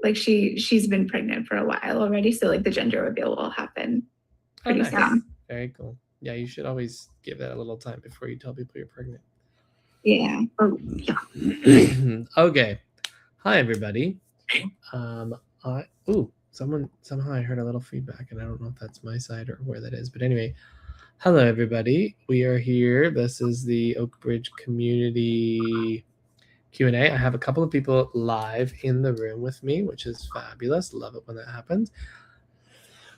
like she's been pregnant for a while already, so like the gender reveal will happen pretty soon. Very cool. Yeah, you should always give that a little time before you tell people you're pregnant. Yeah. Okay. Hi, everybody. Somehow I heard a little feedback, and I don't know if that's my side or where that is. But anyway, hello, everybody. We are here. This is the Oakbridge Community Q&A. I have a couple of people live in the room with me, which is fabulous. Love it when that happens.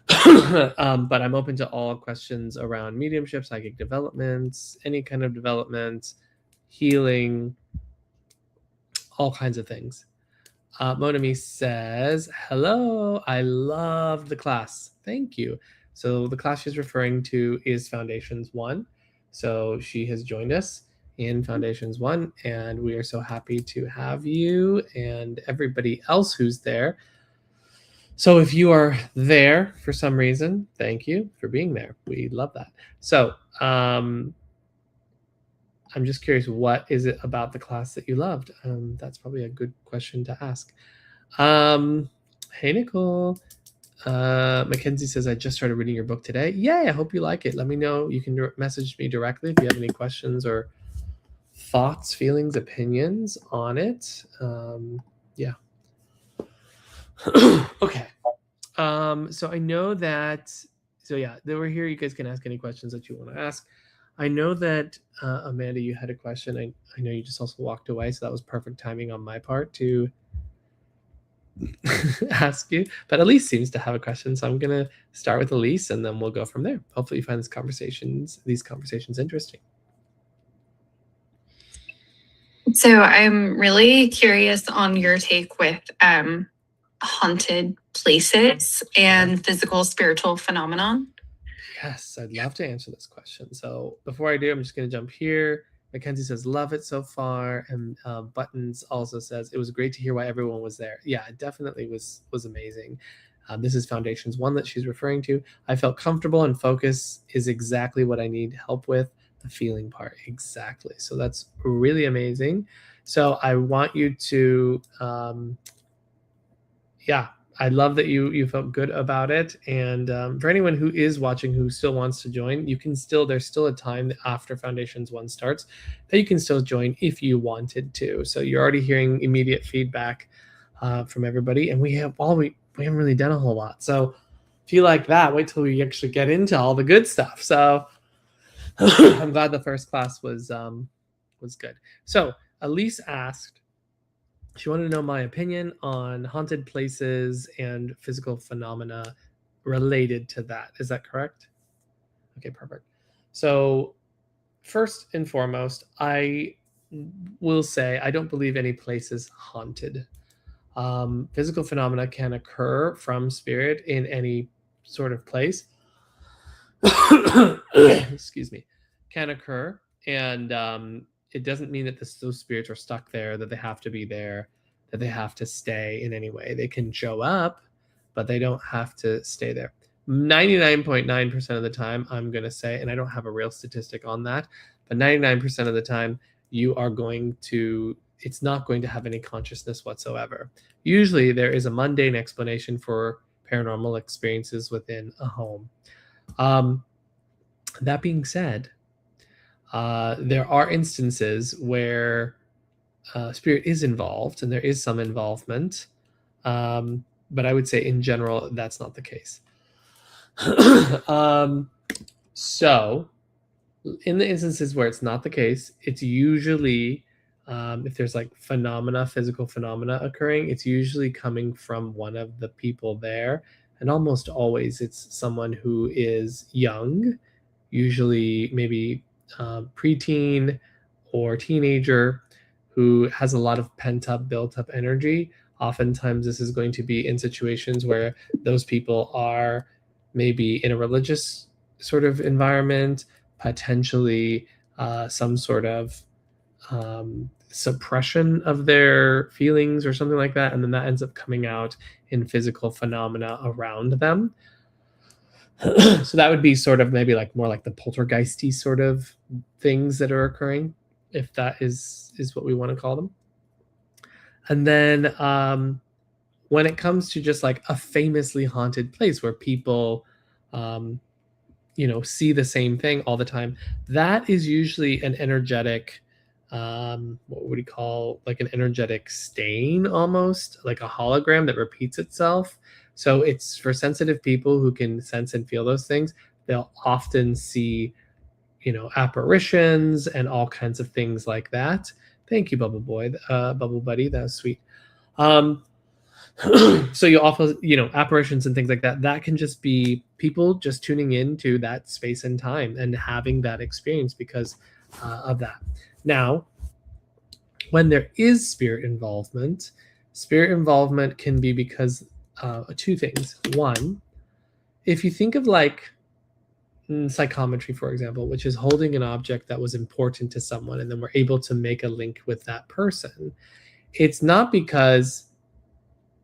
But I'm open to all questions around mediumship, psychic developments, any kind of development, healing, all kinds of things. Monami says, hello, I love the class. Thank you. So the class she's referring to is Foundations 1. So she has joined us in Foundations 1, and we are so happy to have you and everybody else who's there. So if you are there for some reason, thank you for being there. We love that. So I'm just curious, what is it about the class that you loved? That's probably a good question to ask. Hey, Nicole. Mackenzie says, I just started reading your book today. Yay, I hope you like it. Let me know. You can message me directly if you have any questions or thoughts, feelings, opinions on it. Yeah. Okay. So I know that, we're here. You guys can ask any questions that you want to ask. I know that, Amanda, you had a question. I know you just also walked away, so that was perfect timing on my part to ask you. But Elise seems to have a question, so I'm going to start with Elise, and then we'll go from there. Hopefully you find these conversations interesting. So I'm really curious on your take with haunted places and physical spiritual phenomenon. Yes, I'd love to answer this question. So before I do, I'm just going to jump here. Mackenzie says, love it so far. And Buttons also says, it was great to hear why everyone was there. Yeah, it definitely was amazing. This is Foundations 1 that she's referring to. I felt comfortable, and focus is exactly what I need help with. The feeling part, exactly. So that's really amazing. So I want you to, I love that you felt good about it. And for anyone who is watching who still wants to join, there's still a time after Foundations 1 starts that you can still join if you wanted to. So you're already hearing immediate feedback from everybody, and we haven't really done a whole lot. So if you like that, wait till we actually get into all the good stuff. So I'm glad the first class was good. So Elise asked, she wanted to know my opinion on haunted places and physical phenomena related to that. Is that correct? Okay, perfect. So first and foremost, I will say I don't believe any place is haunted. Physical phenomena can occur from spirit in any sort of place. Excuse me, can occur, and it doesn't mean that those spirits are stuck there, that they have to be there, that they have to stay in any way. They can show up, but they don't have to stay there. 99.9% of the time, I'm going to say, and I don't have a real statistic on that, but 99% of the time, it's not going to have any consciousness whatsoever. Usually, there is a mundane explanation for paranormal experiences within a home. That being said, there are instances where spirit is involved, and there is some involvement, but I would say in general that's not the case. So in the instances where it's not the case, it's usually, if there's like physical phenomena occurring, it's usually coming from one of the people there, and almost always it's someone who is young, usually maybe preteen or teenager, who has a lot of pent-up, built-up energy. Oftentimes this is going to be in situations where those people are maybe in a religious sort of environment, potentially some sort of suppression of their feelings or something like that, and then that ends up coming out in physical phenomena around them. So that would be sort of maybe like more like the poltergeisty sort of things that are occurring, if that is what we want to call them. And then when it comes to just like a famously haunted place where people see the same thing all the time, that is usually an energetic, what would you call, like an energetic stain, almost like a hologram that repeats itself. So it's for sensitive people who can sense and feel those things. They'll often see apparitions and all kinds of things like that. Thank you, Bubble Boy, Bubble Buddy, that was sweet. So you also, apparitions and things like that, that can just be people just tuning into that space and time and having that experience because of that. Now, when there is spirit involvement can be because two things. One, if you think of like psychometry, for example, which is holding an object that was important to someone and then we're able to make a link with that person, it's not because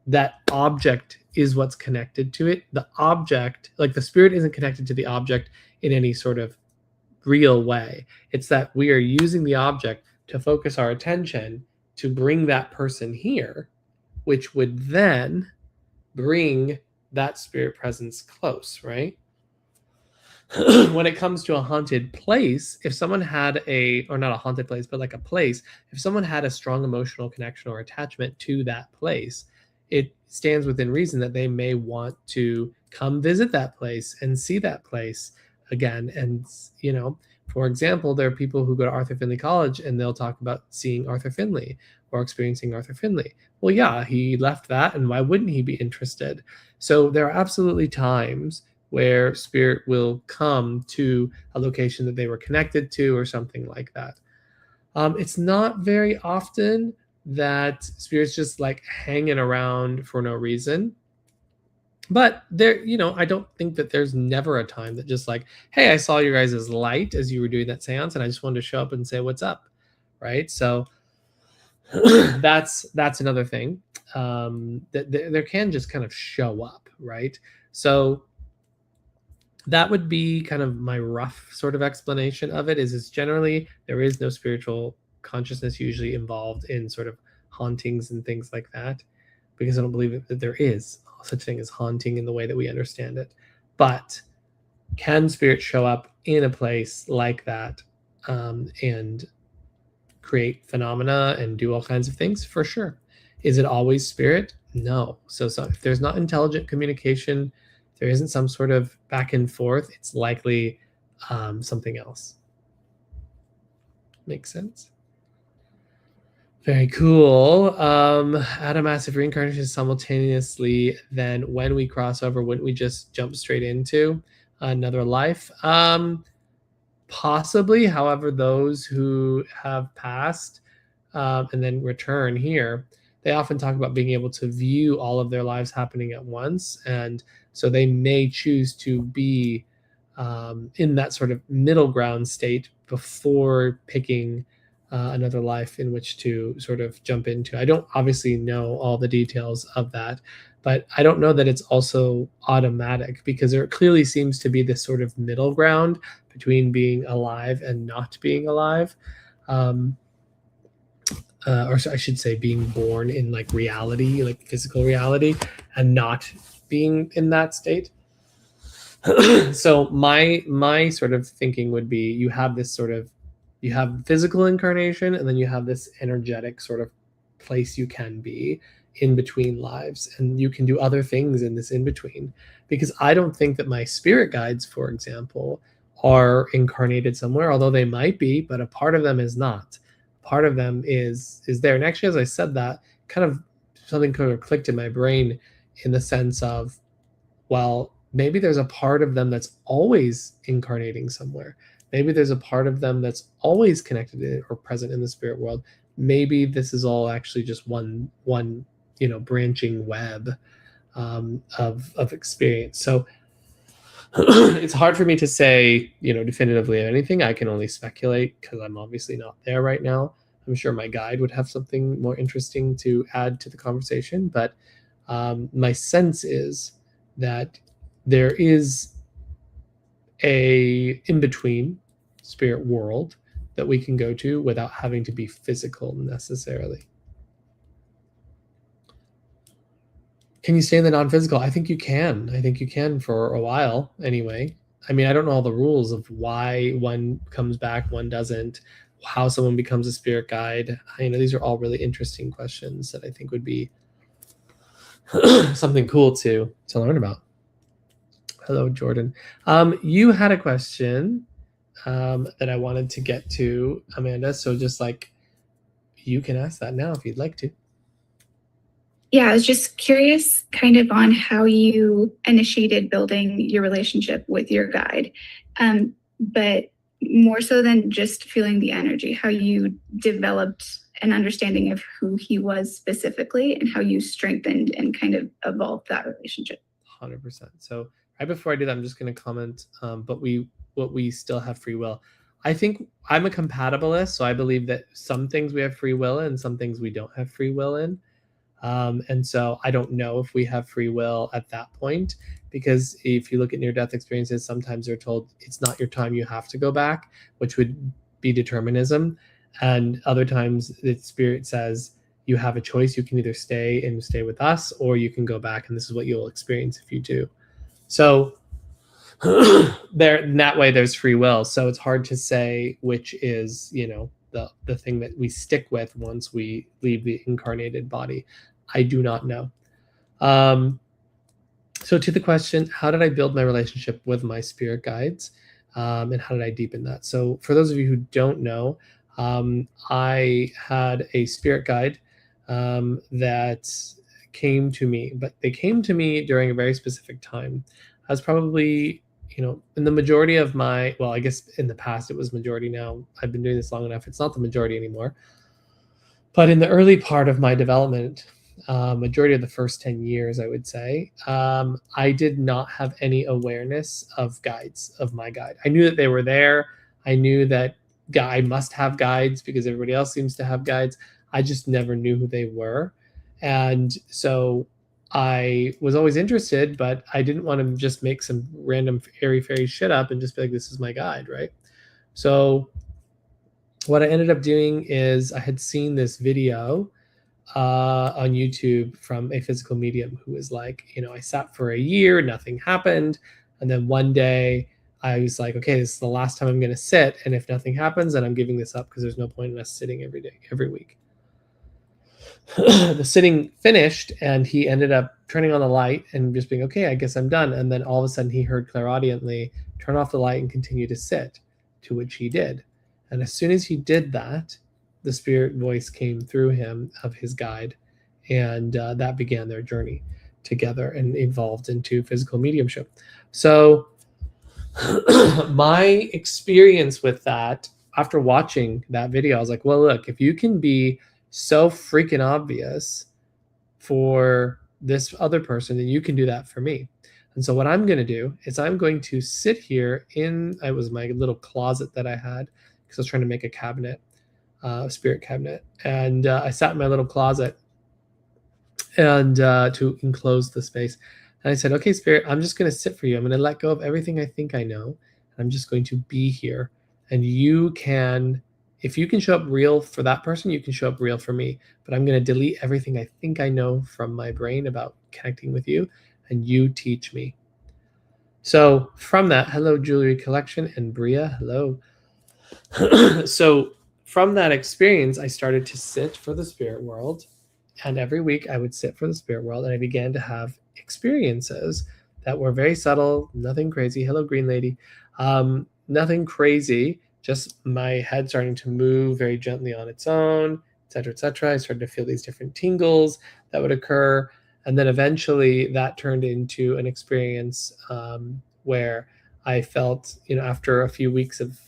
that object is what's connected to it. The object, like the spirit, isn't connected to the object in any sort of real way. It's that we are using the object to focus our attention to bring that person here, which would then bring that spirit presence close, right? When it comes to a haunted place, if someone had or not a haunted place, but like a place, if someone had a strong emotional connection or attachment to that place, it stands within reason that they may want to come visit that place and see that place again. And, for example, there are people who go to Arthur Findlay College and they'll talk about seeing Arthur Findlay or experiencing Arthur Findlay. Well, yeah, he left that, and why wouldn't he be interested? So there are absolutely times where spirit will come to a location that they were connected to or something like that. It's not very often that spirit's just like hanging around for no reason. But there, I don't think that there's never a time that just like, hey, I saw your guys' light as you were doing that seance and I just wanted to show up and say, what's up? Right? So that's another thing. That there can just kind of show up, right? So that would be kind of my rough sort of explanation of it. Is generally there is no spiritual consciousness usually involved in sort of hauntings and things like that, because I don't believe that there is such thing as haunting in the way that we understand it. But can spirit show up in a place like that and create phenomena and do all kinds of things? For sure. Is it always spirit? No. So if there's not intelligent communication, there isn't some sort of back and forth, it's likely something else. Makes sense? Very cool. At a massive reincarnation simultaneously, then when we cross over, wouldn't we just jump straight into another life? Possibly. However, those who have passed and then return here, they often talk about being able to view all of their lives happening at once. And so they may choose to be in that sort of middle ground state before picking another life in which to sort of jump into. I don't obviously know all the details of that, but I don't know that it's also automatic, because there clearly seems to be this sort of middle ground between being alive and not being alive. Or I should say being born in like reality, like physical reality, and not being in that state. So my sort of thinking would be, you have physical incarnation, and then you have this energetic sort of place you can be in between lives, and you can do other things in this in between. Because I don't think that my spirit guides, for example, are incarnated somewhere, although they might be, but a part of them is not. Part of them is there. And actually, as I said that, kind of something kind of clicked in my brain, in the sense of, well, maybe there's a part of them that's always incarnating somewhere. Maybe there's a part of them that's always connected to or present in the spirit world. Maybe this is all actually just one branching web of experience. So it's hard for me to say, definitively anything. I can only speculate, because I'm obviously not there right now. I'm sure my guide would have something more interesting to add to the conversation, but my sense is that there is a in-between spirit world that we can go to without having to be physical necessarily. Can you stay in the non-physical? I think you can. I think you can for a while anyway. I mean, I don't know all the rules of why one comes back, one doesn't, how someone becomes a spirit guide. These are all really interesting questions that I think would be something cool to learn about. Hello, Jordan. You had a question that I wanted to get to, Amanda. So just like you can ask that now if you'd like to. Yeah, I was just curious kind of on how you initiated building your relationship with your guide, but more so than just feeling the energy, how you developed an understanding of who he was specifically and how you strengthened and kind of evolved that relationship. 100%. So right before I do that, I'm just going to comment, but we still have free will. I think I'm a compatibilist, so I believe that some things we have free will in and some things we don't have free will in. And so I don't know if we have free will at that point, because if you look at near-death experiences, sometimes they're told it's not your time, you have to go back, which would be determinism. And other times the spirit says you have a choice. You can either stay and stay with us, or you can go back, and this is what you'll experience if you do. So there, in that way, there's free will. So it's hard to say which is, the thing that we stick with once we leave the incarnated body. I do not know. So to the question, how did I build my relationship with my spirit guides, and how did I deepen that? So for those of you who don't know, I had a spirit guide that came to me, but they came to me during a very specific time. I was probably, in the majority of my, well, I guess in the past it was majority. Now I've been doing this long enough, it's not the majority anymore. But in the early part of my development, majority of the first 10 years, I would say, I did not have any awareness of guides, of my guide. I knew that they were there. I knew that I must have guides because everybody else seems to have guides. I just never knew who they were. And so I was always interested, but I didn't want to just make some random airy-fairy shit up and just be like, this is my guide, right? So what I ended up doing is I had seen this video on YouTube from a physical medium who was like, I sat for a year, nothing happened. And then one day I was like, okay, this is the last time I'm going to sit. And if nothing happens, then I'm giving this up because there's no point in us sitting every day, every week. The sitting finished and he ended up turning on the light and just being, okay, I guess I'm done. And then all of a sudden he heard clairaudiently, turn off the light and continue to sit, to which he did. And as soon as he did that, the spirit voice came through him of his guide, and that began their journey together and evolved into physical mediumship. So my experience with that, after watching that video, I was like, well, look, if you can be so freaking obvious for this other person, then you can do that for me. And so what I'm going to do is I'm going to sit here it was my little closet that I had because I was trying to make a cabinet, spirit cabinet. And I sat in my little closet and to enclose the space. And I said, okay, spirit, I'm just going to sit for you. I'm going to let go of everything I think I know. I'm just going to be here. And you can, if you can show up real for that person, you can show up real for me. But I'm going to delete everything I think I know from my brain about connecting with you, and you teach me. So from that, hello, Jewelry Collection, and Bria, hello. So from that experience, I started to sit for the spirit world. And every week I would sit for the spirit world, and I began to have experiences that were very subtle, nothing crazy. Hello, Green Lady. Nothing crazy, just my head starting to move very gently on its own, etc., etc. I started to feel these different tingles that would occur. And then eventually that turned into an experience where I felt, after a few weeks of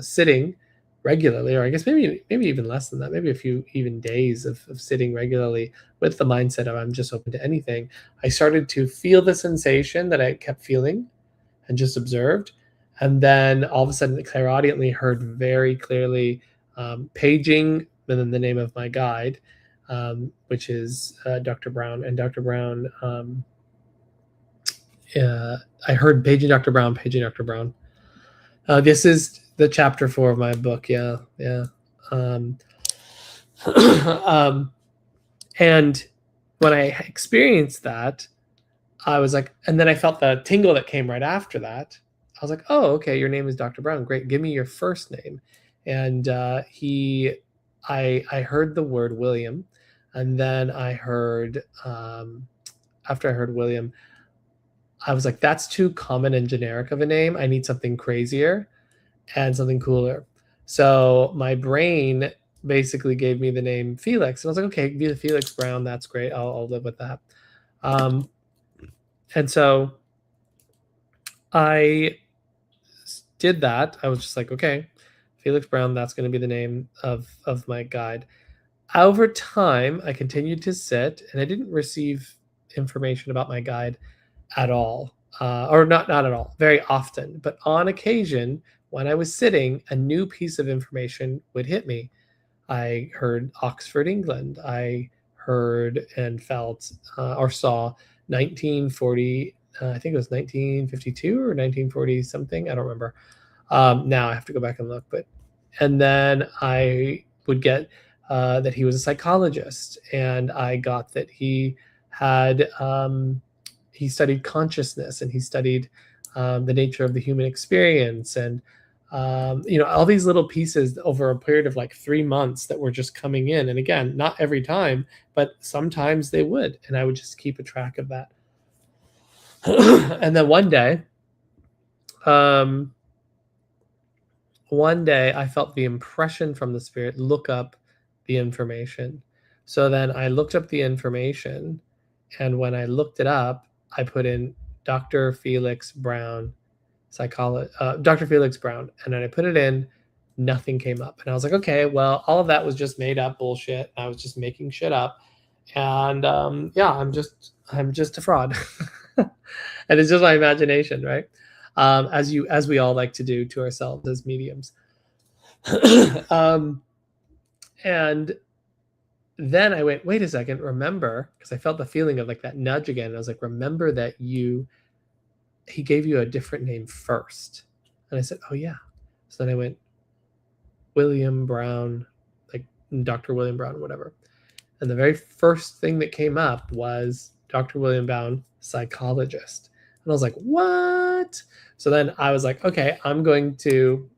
sitting regularly, or I guess maybe even less than that, maybe a few even days of sitting regularly with the mindset of I'm just open to anything, I started to feel the sensation that I kept feeling and just observed. And then all of a sudden, clairaudiently heard very clearly paging, and then the name of my guide, which is Dr. Brown. And Dr. Brown, I heard paging Dr. Brown, paging Dr. Brown. This is the chapter 4 of my book. Yeah. And when I experienced that, I was like, and then I felt the tingle that came right after that. I was like, oh, okay, your name is Dr. Brown. Great. Give me your first name. And I heard the word William. And then I heard, after I heard William, I was like, that's too common and generic of a name. I need something crazier and something cooler. So my brain basically gave me the name Felix. And I was like, okay, Felix Brown. That's great. I'll live with that. And so I did that. I was just like, okay, Felix Brown, that's going to be the name of my guide. Over time, I continued to sit, and I didn't receive information about my guide at all, or not at all, very often. But on occasion, when I was sitting, a new piece of information would hit me. I heard Oxford, England. I heard and felt or saw 1940. I think it was 1952 or 1940 something. I don't remember. Now I have to go back and look. And then I would get that he was a psychologist, and I got that he had he studied consciousness, and he studied the nature of the human experience, and all these little pieces over a period of like 3 months that were just coming in. And again, not every time, but sometimes they would, and I would just keep a track of that. And then one day I felt the impression from the Spirit, look up the information. So then I looked up the information, and when I looked it up, I put in Dr. Felix Brown, Dr. Felix Brown, and then I put it in, nothing came up. And I was like, okay, well, all of that was just made up bullshit. I was just making shit up. And I'm just a fraud. And it's just my imagination, right? As we all like to do to ourselves as mediums. And then I went, wait a second, remember, because I felt the feeling of like that nudge again. And I was like, remember that he gave you a different name first. And I said, oh yeah. So then I went, William Brown, like Dr. William Brown, whatever. And the very first thing that came up was Dr. William Brown, psychologist. And I was like, what? So then I was like, okay, I'm going to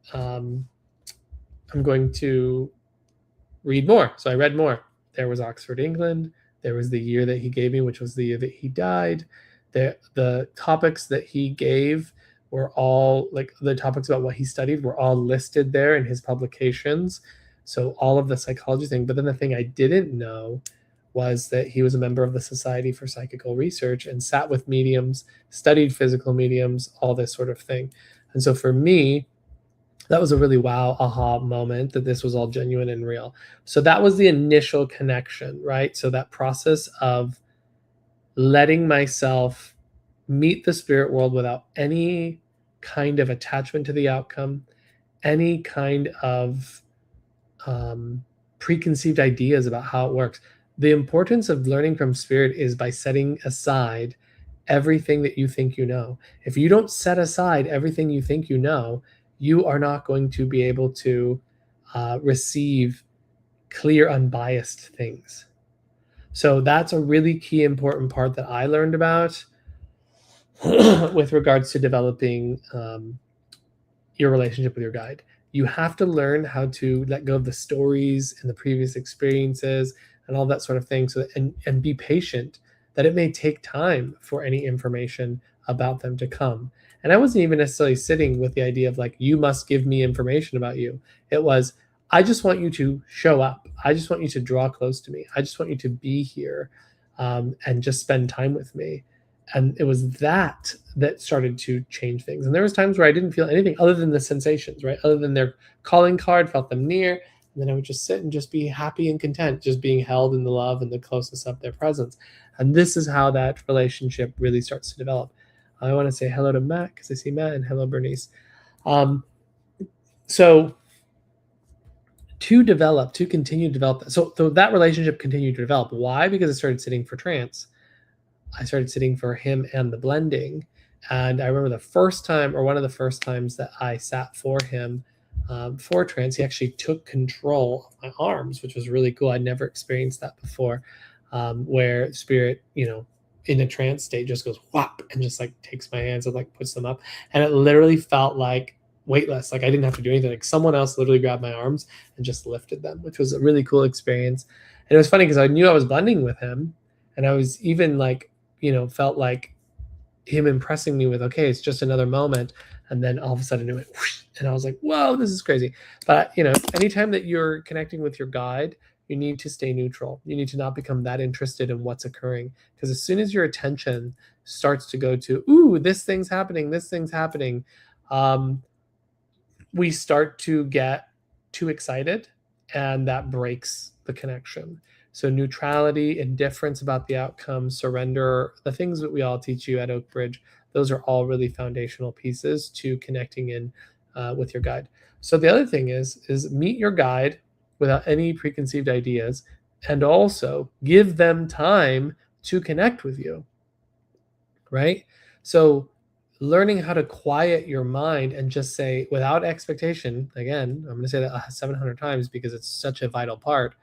read more. So I read more. There was Oxford, England. There was the year that he gave me, which was the year that he died. The topics that he gave were all, like the topics about what he studied were all listed there in his publications. So all of the psychology thing. But then the thing I didn't know was that he was a member of the Society for Psychical Research and sat with mediums, studied physical mediums, all this sort of thing. And so for me, that was a really wow aha moment that this was all genuine and real. So that was the initial connection, right? So that process of letting myself meet the spirit world without any kind of attachment to the outcome, any kind of preconceived ideas about how it works. The importance of learning from spirit is by setting aside everything that you think you know. If you don't set aside everything you think you know, you are not going to be able to receive clear, unbiased things. So that's a really key, important part that I learned about with regards to developing your relationship with your guide. You have to learn how to let go of the stories and the previous experiences and all that sort of thing. So and be patient, that it may take time for any information about them to come. And I wasn't even necessarily sitting with the idea of like, you must give me information about you. It was, I just want you to show up. I just want you to draw close to me. I just want you to be here and just spend time with me. And it was that started to change things. And there was times where I didn't feel anything other than the sensations, right? Other than their calling card, felt them near. And then I would just sit and just be happy and content, just being held in the love and the closeness of their presence. And this is how that relationship really starts to develop. I want to say hello to Matt because I see Matt, and hello, Bernice. So to continue to develop that. So that relationship continued to develop. Why? Because I started sitting for trance. I started sitting for him and the blending. And I remember the first time, or one of the first times that I sat for him for trance, he actually took control of my arms, which was really cool. I'd never experienced that before. where spirit, in a trance state just goes whop and just like takes my hands and like puts them up. And it literally felt like weightless. Like I didn't have to do anything. Like someone else literally grabbed my arms and just lifted them, which was a really cool experience. And it was funny because I knew I was blending with him, and I was even like, felt like him impressing me with, okay, it's just another moment. And then all of a sudden it went whoosh, and I was like, whoa, this is crazy. But anytime that you're connecting with your guide, you need to stay neutral. You need to not become that interested in what's occurring, because as soon as your attention starts to go to, ooh, this thing's happening, we start to get too excited, and that breaks the connection. So neutrality, indifference about the outcome, surrender, the things that we all teach you at Oakbridge, those are all really foundational pieces to connecting in with your guide. So the other thing is meet your guide without any preconceived ideas, and also give them time to connect with you, right? So learning how to quiet your mind and just say without expectation, again, I'm going to say that 700 times because it's such a vital part.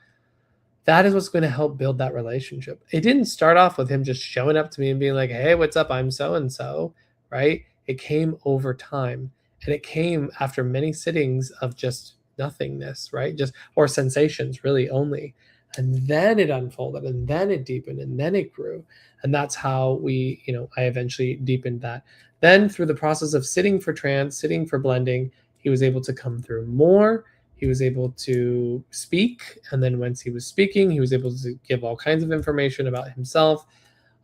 That is what's going to help build that relationship. It didn't start off with him just showing up to me and being like, hey, what's up? I'm so-and-so, right? It came over time, and it came after many sittings of just nothingness, right? Or sensations really only. And then it unfolded, and then it deepened, and then it grew. And that's how I eventually deepened that. Then through the process of sitting for trance, sitting for blending, he was able to come through more. He was able to speak, and then once he was speaking, he was able to give all kinds of information about himself.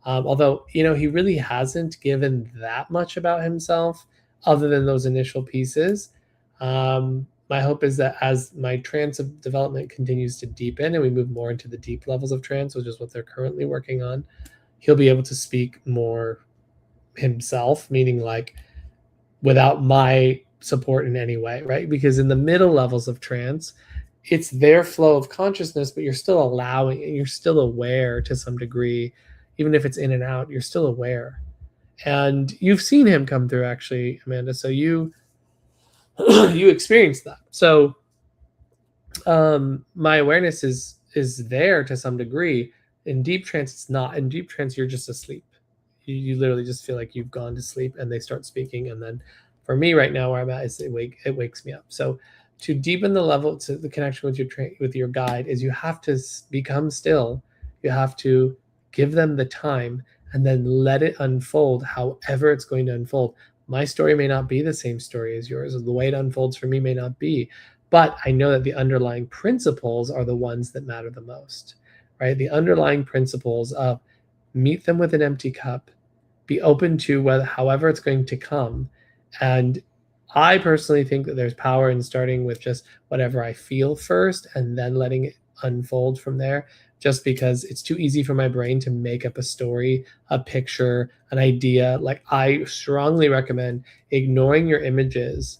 Although, he really hasn't given that much about himself other than those initial pieces. My hope is that as my trance of development continues to deepen and we move more into the deep levels of trance, which is what they're currently working on, he'll be able to speak more himself, meaning like without my support in any way, right? Because in the middle levels of trance, it's their flow of consciousness, but you're still allowing it. You're still aware to some degree. Even if it's in and out, you're still aware. And you've seen him come through, actually, Amanda. So you experienced that. So my awareness is there to some degree. In deep trance, it's not. In deep trance, you're just asleep. You literally just feel like you've gone to sleep, and they start speaking, and then for me right now where I'm at is it wakes me up. So to deepen the level to the connection with your guide is you have to become still. You have to give them the time and then let it unfold however it's going to unfold. My story may not be the same story as yours. The way it unfolds for me may not be, but I know that the underlying principles are the ones that matter the most, right? The underlying principles of meet them with an empty cup, be open to however it's going to come. And I personally think that there's power in starting with just whatever I feel first and then letting it unfold from there, just because it's too easy for my brain to make up a story, a picture, an idea. Like I strongly recommend ignoring your images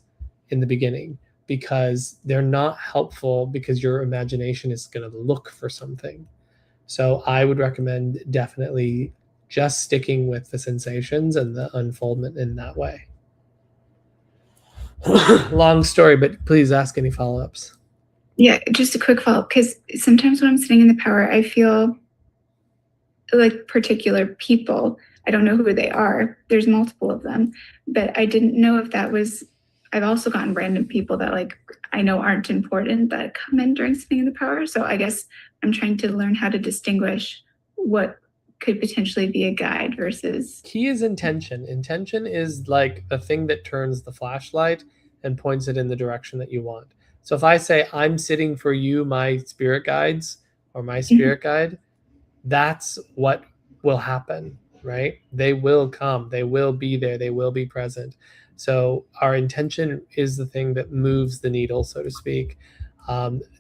in the beginning because they're not helpful, because your imagination is going to look for something. So I would recommend definitely just sticking with the sensations and the unfoldment in that way. Long story, but please ask any follow-ups. Yeah, just a quick follow-up, because sometimes when I'm sitting in the power, I feel like particular people. I don't know who they are. There's multiple of them, but I didn't know if that was, I've also gotten random people that like I know aren't important that come in during sitting in the power. So I guess I'm trying to learn how to distinguish what could potentially be a guide versus. Key is intention. Intention is like the thing that turns the flashlight and points it in the direction that you want. So if I say, I'm sitting for you, my spirit guides, or my spirit guide, that's what will happen, right? They will come, they will be there, they will be present. So our intention is the thing that moves the needle, so to speak,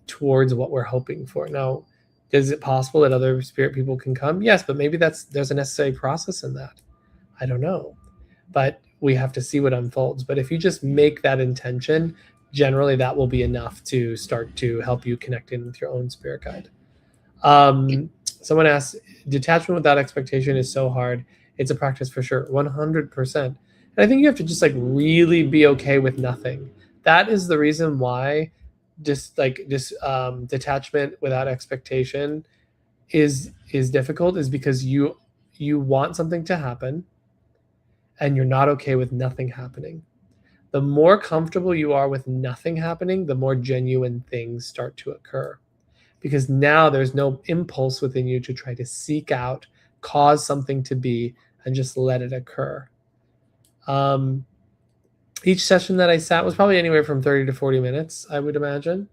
towards what we're hoping for. Now, is it possible that other spirit people can come? Yes, but maybe there's a necessary process in that. I don't know. But we have to see what unfolds. But if you just make that intention, generally that will be enough to start to help you connect in with your own spirit guide. Someone asked, detachment without expectation is so hard. It's a practice for sure, 100%. And I think you have to just like really be okay with nothing. That is the reason why detachment without expectation is difficult is because you want something to happen and you're not okay with nothing happening. The more comfortable you are with nothing happening, the more genuine things start to occur, because now there's no impulse within you to try to seek out, cause something to be, and just let it occur. Each session that I sat was probably anywhere from 30 to 40 minutes, I would imagine.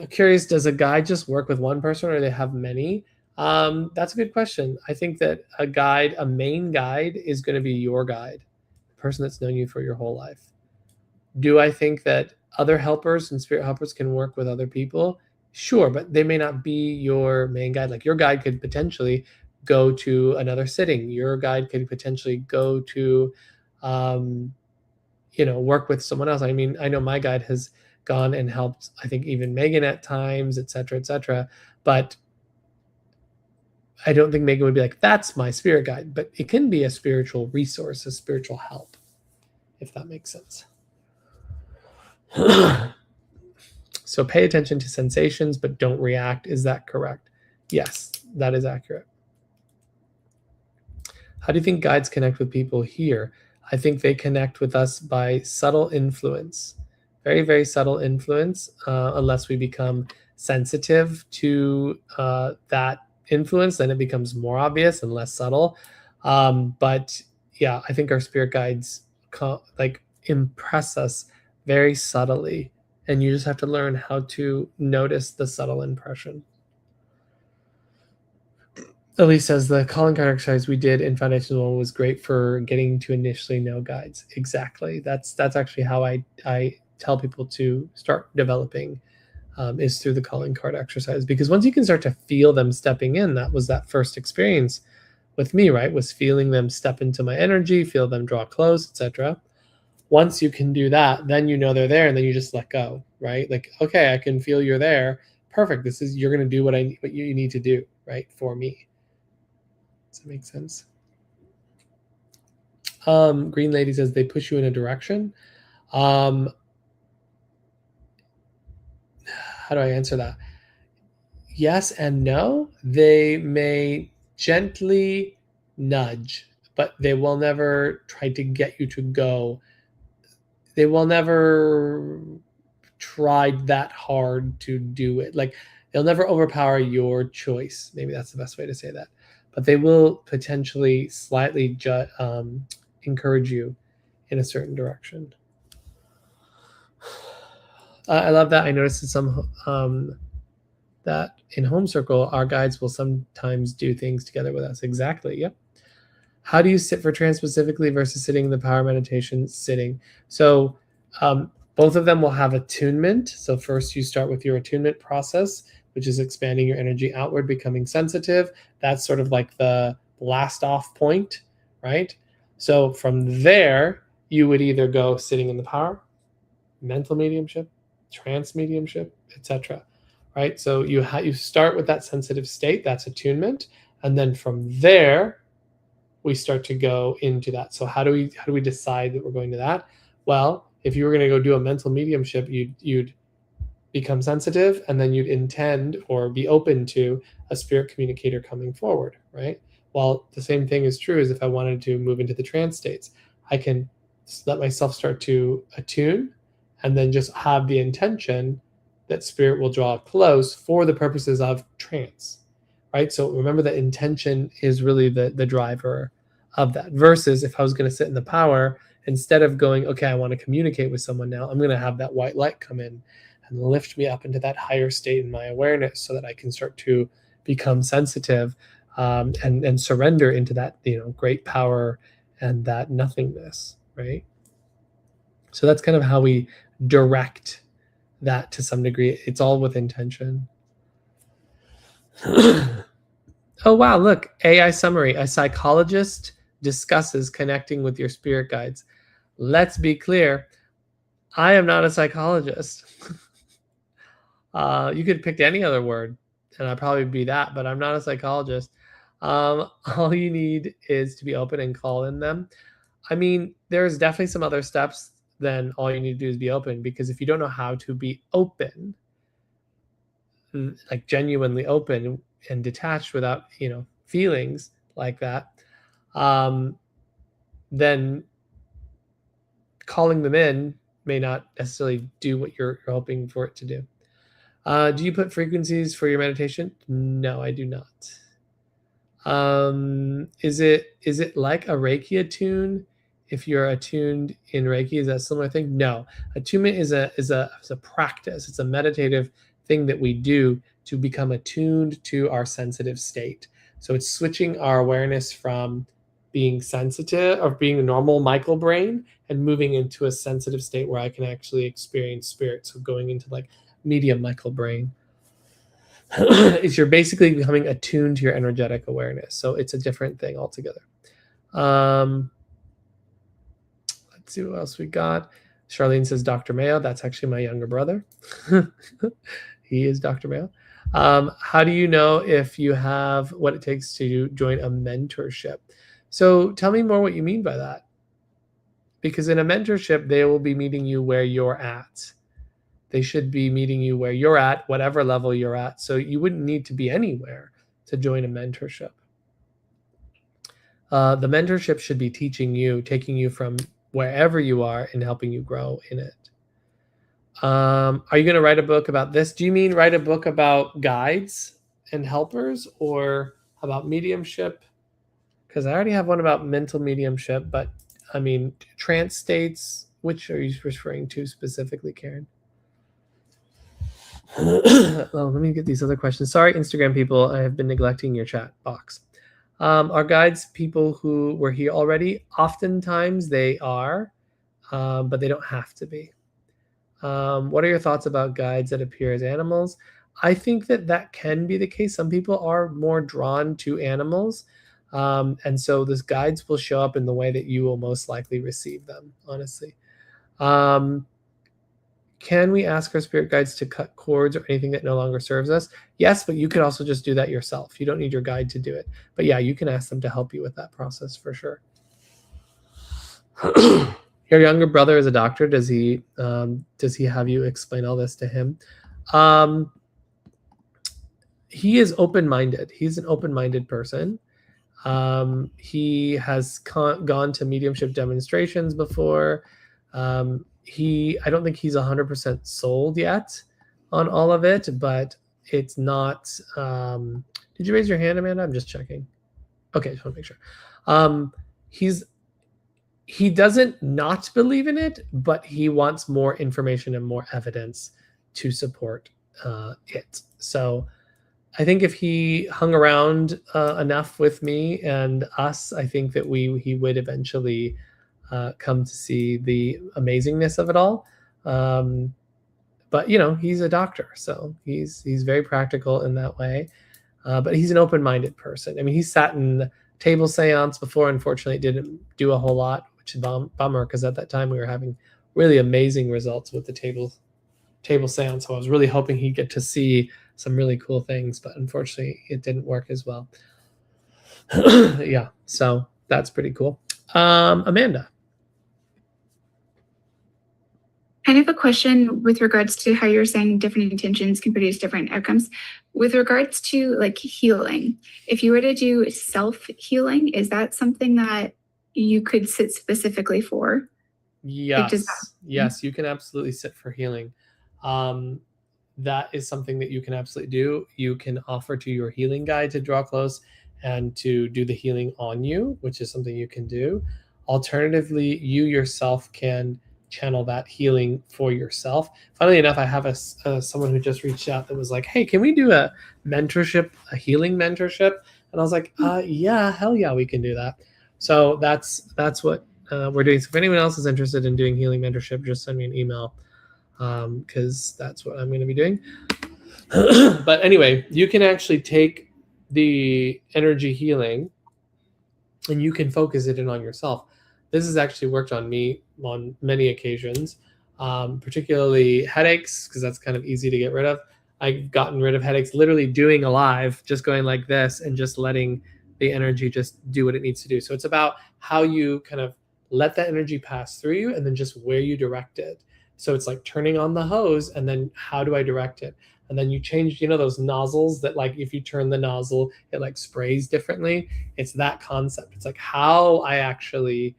Curious, does a guide just work with one person or do they have many? That's a good question. I think that a main guide is going to be your guide, the person that's known you for your whole life. Do I think that other helpers and spirit helpers can work with other people? Sure, but they may not be your main guide. Like your guide could potentially go to another sitting. Your guide could potentially go to, work with someone else. I mean, I know my guide has gone and helped, I think, even Megan at times, et cetera, et cetera. But I don't think Megan would be like, that's my spirit guide. But it can be a spiritual resource, a spiritual help, if that makes sense. So pay attention to sensations, but don't react. Is that correct? Yes, that is accurate. How do you think guides connect with people here? I think they connect with us by subtle influence, very, very subtle influence, unless we become sensitive to that influence, then it becomes more obvious and less subtle. But yeah, I think our spirit guides impress us very subtly, and you just have to learn how to notice the subtle impression. Elise says the calling card exercise we did in Foundation 1 was great for getting to initially know guides. Exactly. That's actually how I tell people to start developing, is through the calling card exercise. Because once you can start to feel them stepping in, that was that first experience with me, right? Was feeling them step into my energy, feel them draw close, etc. Once you can do that, then you know they're there, and then you just let go, right? Like, okay, I can feel you're there. Perfect. You're going to do what you need to do, right, for me. Does that make sense? Green Lady says they push you in a direction. How do I answer that? Yes and no. They may gently nudge, but they will never try to get you to go. They will never try that hard to do it. Like, they'll never overpower your choice. Maybe that's the best way to say that. But they will potentially slightly encourage you in a certain direction. I love that. I noticed in some that in Home Circle, our guides will sometimes do things together with us. Exactly. Yep. How do you sit for trance specifically versus sitting in the power meditation sitting? So both of them will have attunement. So first you start with your attunement process, which is expanding your energy outward, becoming sensitive. That's sort of like the blast off point, right? So from there, you would either go sitting in the power, mental mediumship, trance mediumship, etc. Right? So you start with that sensitive state, that's attunement, and then from there we start to go into that. So how do we decide that we're going to that? Well, if you were going to go do a mental mediumship, you'd become sensitive, and then you'd intend or be open to a spirit communicator coming forward, right? Well, the same thing is true as if I wanted to move into the trance states. I can let myself start to attune and then just have the intention that spirit will draw close for the purposes of trance, right? So remember that intention is really the driver of that, versus if I was going to sit in the power, instead of going, okay, I want to communicate with someone now, I'm going to have that white light come in and lift me up into that higher state in my awareness so that I can start to become sensitive, and surrender into that, great power and that nothingness, right? So that's kind of how we direct that to some degree. It's all with intention. Oh, wow. Look, AI summary. A psychologist discusses connecting with your spirit guides. Let's be clear. I am not a psychologist. You could pick any other word and I'd probably be that, but I'm not a psychologist. All you need is to be open and call in them. I mean, there's definitely some other steps than all you need to do is be open, because if you don't know how to be open, like genuinely open and detached without, feelings like that, then calling them in may not necessarily do what you're hoping for it to do. Do you put frequencies for your meditation? No, I do not. Is it like a Reiki attune? If you're attuned in Reiki, is that a similar thing? No. Attunement is a practice. It's a meditative thing that we do to become attuned to our sensitive state. So it's switching our awareness from being sensitive or being a normal Michael brain and moving into a sensitive state where I can actually experience spirit. So going into like medium Michael brain. Is you're basically becoming attuned to your energetic awareness. So it's a different thing altogether. Let's see what else we got. Charlene says Dr. Mayo. That's actually my younger brother. He is Dr. Mayo. How do you know if you have what it takes to join a mentorship? So tell me more what you mean by that. Because in a mentorship, they will be meeting you where you're at. They should be meeting you where you're at, whatever level you're at. So you wouldn't need to be anywhere to join a mentorship. The mentorship should be teaching you, taking you from wherever you are and helping you grow in it. Are you going to write a book about this? Do you mean write a book about guides and helpers or about mediumship? Because I already have one about mental mediumship, but I mean, trance states, which are you referring to specifically, Karen? Well, let me get these other questions. Sorry, Instagram people, I have been neglecting your chat box. Are guides people who were here already? Oftentimes they are, but they don't have to be. What are your thoughts about guides that appear as animals? I think that can be the case. Some people are more drawn to animals. And so those guides will show up in the way that you will most likely receive them, honestly. Can we ask our spirit guides to cut cords or anything that no longer serves us? Yes, but you could also just do that yourself. You don't need your guide to do it. But yeah, you can ask them to help you with that process for sure. Your younger brother is a doctor. Does he have you explain all this to him? He is open-minded. He's an open-minded person. He has gone to mediumship demonstrations before. I don't think he's 100% sold yet on all of it, but it's not. Did you raise your hand, Amanda? I'm just checking. Okay, just want to make sure. He doesn't not believe in it, but he wants more information and more evidence to support it. So I think if he hung around enough with me and us, I think that he would eventually come to see the amazingness of it all. But he's a doctor, so he's very practical in that way. But he's an open-minded person. I mean, he sat in table seance before. Unfortunately, it didn't do a whole lot, which is a bummer because at that time we were having really amazing results with the table seance. So I was really hoping he'd get to see some really cool things, but unfortunately it didn't work as well. Yeah, so that's pretty cool. Amanda. I have a question with regards to how you're saying different intentions can produce different outcomes. With regards to like healing, if you were to do self-healing, is that something that you could sit specifically for? Yes, yes, you can absolutely sit for healing. That is something that you can absolutely do. You can offer to your healing guide to draw close and to do the healing on you, which is something you can do. Alternatively, you yourself can channel that healing for yourself. Funnily enough, I have someone who just reached out that was like, hey, can we do a mentorship, a healing mentorship? And I was like, yeah, hell yeah, we can do that. So that's what we're doing. So if anyone else is interested in doing healing mentorship, just send me an email because that's what I'm going to be doing. But anyway, you can actually take the energy healing and you can focus it in on yourself. This has actually worked on me on many occasions, particularly headaches, because that's kind of easy to get rid of. I've gotten rid of headaches literally doing a live, just going like this and just letting the energy just do what it needs to do. So it's about how you kind of let that energy pass through you and then just where you direct it. So it's like turning on the hose and then how do I direct it? and then you change, those nozzles that, like, if you turn the nozzle, it like sprays differently. It's that concept. It's like how I actually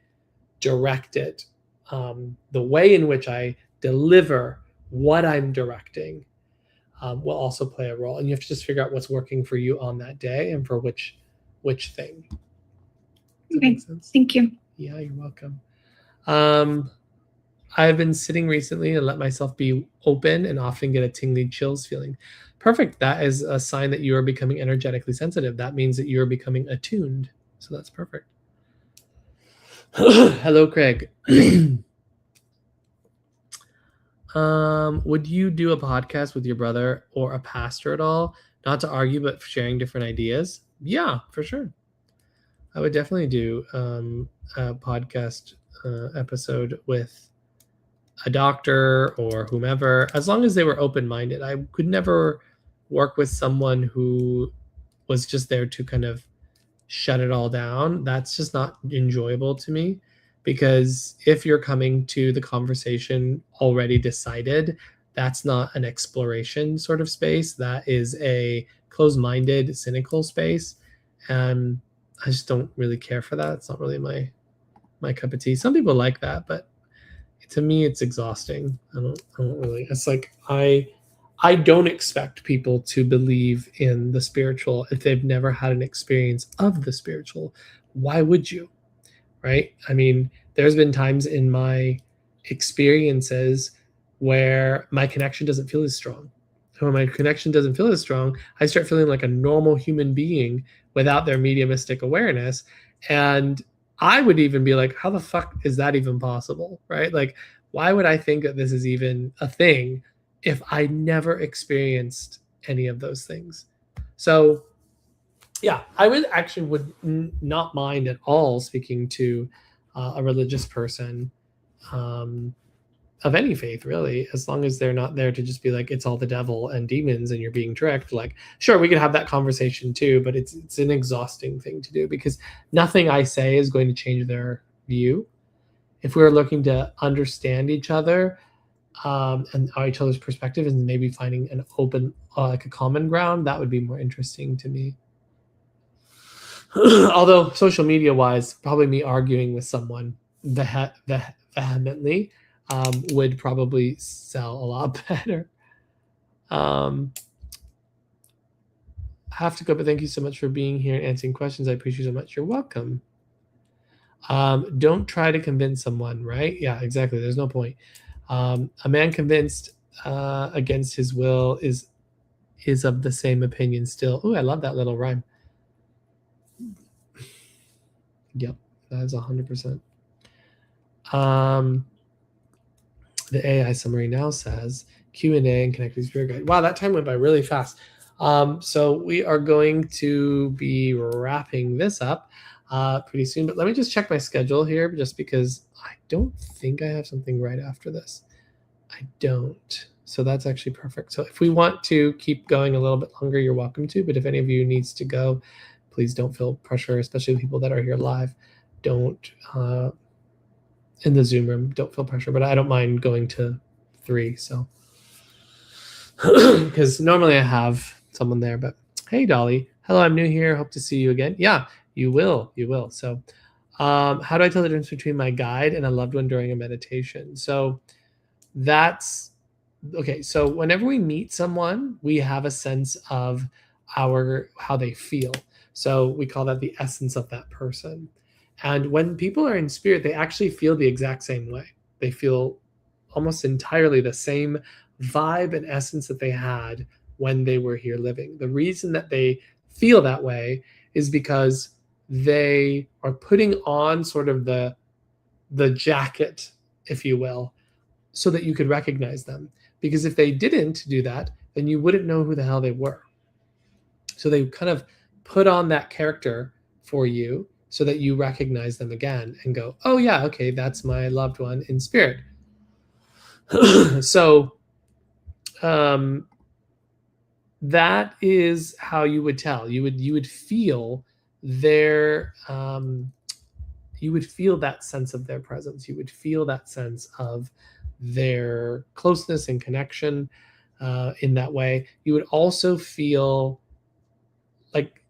direct it, the way in which I deliver what I'm directing, will also play a role. And you have to just figure out what's working for you on that day and for which thing. Does that make sense? Thank you. Yeah, you're welcome. I've been sitting recently and let myself be open and often get a tingly chills feeling. Perfect. That is a sign that you are becoming energetically sensitive. That means that you are becoming attuned. So that's perfect. Hello, Craig. Would you do a podcast with your brother or a pastor at all? Not to argue, but sharing different ideas? Yeah, for sure. I would definitely do a podcast episode with a doctor or whomever, as long as they were open-minded. I could never work with someone who was just there to kind of shut it all down. That's just not enjoyable to me, because if you're coming to the conversation already decided, that's not an exploration sort of space. That is a closed-minded, cynical space, and I just don't really care for that. It's not really my cup of tea. Some people like that, but to me, it's exhausting. I don't really. It's like I don't expect people to believe in the spiritual if they've never had an experience of the spiritual. Why would you? Right? I mean, there's been times in my experiences where my connection doesn't feel as strong. So when my connection doesn't feel as strong, I start feeling like a normal human being without their mediumistic awareness. And I would even be like, how the fuck is that even possible? Right? Like, why would I think that this is even a thing if I never experienced any of those things? So yeah, I would not mind at all speaking to a religious person, of any faith, really, as long as they're not there to just be like, it's all the devil and demons and you're being tricked. Like, sure, we could have that conversation too, but it's an exhausting thing to do, because nothing I say is going to change their view. If we're looking to understand each other, and each other's perspective, and maybe finding an open, like a common ground, that would be more interesting to me. Although social media wise, probably me arguing with someone vehemently would probably sell a lot better. I have to go, but thank you so much for being here and answering questions. I appreciate you so much. You're welcome. Don't try to convince someone, right? Yeah, exactly. There's no point. A man convinced against his will is of the same opinion still. Oh, I love that little rhyme. Yep, that is 100%. The AI summary now says Q&A and Connected Spirit Guide. Wow, that time went by really fast. So we are going to be wrapping this up pretty soon. But let me just check my schedule here, just because I don't think I have something right after this. I don't. So that's actually perfect. So if we want to keep going a little bit longer, you're welcome to. But if any of you needs to go, please don't feel pressure, especially people that are here live. Don't, in the Zoom room, don't feel pressure. But I don't mind going to 3. So, because normally I have someone there. But hey, Dolly. Hello, I'm new here. Hope to see you again. Yeah, you will. You will. So how do I tell the difference between my guide and a loved one during a meditation? So that's okay. So whenever we meet someone, we have a sense of how they feel. So we call that the essence of that person. And when people are in spirit, they actually feel the exact same way. They feel almost entirely the same vibe and essence that they had when they were here living. The reason that they feel that way is because they are putting on sort of the jacket, if you will, so that you could recognize them. Because if they didn't do that, then you wouldn't know who the hell they were. So they kind of put on that character for you so that you recognize them again and go, oh yeah, okay, that's my loved one in spirit. So that is how you would tell. You would feel their you would feel that sense of their presence. You would feel that sense of their closeness and connection. in that way. You would also feel like,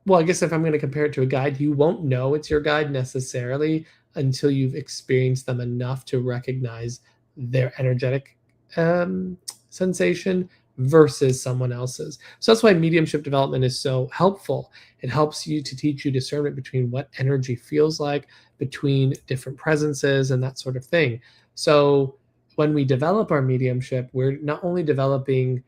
well, I guess if I'm going to compare it to a guide, you won't know it's your guide necessarily until you've experienced them enough to recognize their energetic sensation versus someone else's. So that's why mediumship development is so helpful. It helps you to teach you discernment between what energy feels like, between different presences, and that sort of thing. So when we develop our mediumship, we're not only developing,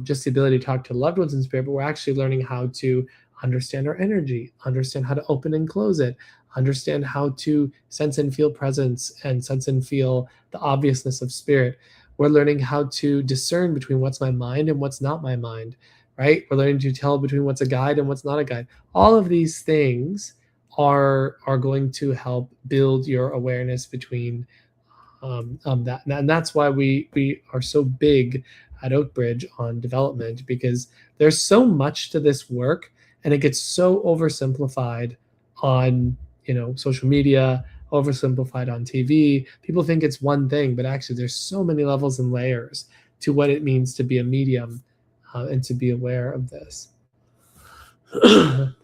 just the ability to talk to loved ones in spirit, but we're actually learning how to understand our energy, understand how to open and close it, understand how to sense and feel presence and sense and feel the obviousness of spirit. We're learning how to discern between what's my mind and what's not my mind, right? We're learning to tell between what's a guide and what's not a guide. All of these things are going to help build your awareness between that. And that's why we are so big at Oakbridge on development, because there's so much to this work and it gets so oversimplified on social media, oversimplified on TV. People think it's one thing, but actually there's so many levels and layers to what it means to be a medium and to be aware of this.